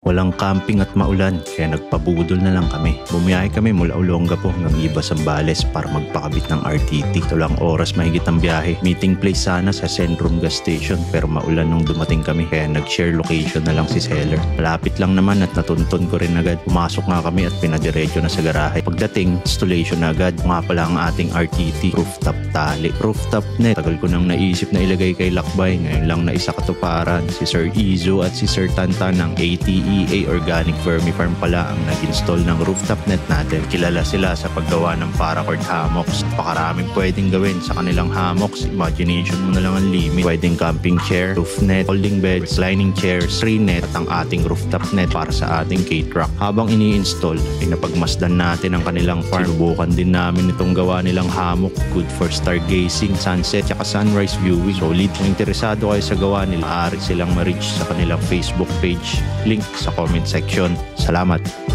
Walang camping at maulan, kaya nagpabudol na lang kami. Bumiyahe kami mula Olongapo hanggang Iba Zambales para magpakabit ng RTT. Ito lang oras mahigit ang biyahe. Meeting place sana sa Centrum Gas Station pero maulan nung dumating kami kaya nag-share location na lang si seller. Malapit lang naman at natuntun ko rin agad. Pumasok nga kami at pinadiretso na sa garahe. Pagdating, installation na agad. Nga pala ang ating RTT, rooftop tali. Rooftop net. Tagal ko nang naisip na ilagay kay Lakbay. Ngayon lang na isa katuparan. Si Sir Izo at si Sir Tantan ng ATEA Organic Vermifarm pala ang nag-install ng rooftop net natin. Kilala sila sa paggawa ng paracord hammocks. Napakaraming pwedeng gawin sa kanilang hammocks. Imagination mo na lang ang limit. Pwedeng camping chair, roof net, folding beds, reclining chairs, tree net at ang ating rooftop net para sa ating K-truck. Habang ini-install, ay napagmasdan natin ang kanilang farm. Sinubukan din namin itong gawa nilang hammock. Good for stargazing, sunset, at sunrise viewing. Solid. Kung interesado kayo sa gawa nila, maaari silang ma-reach sa kanilang Facebook page. Link sa comment section. Salamat!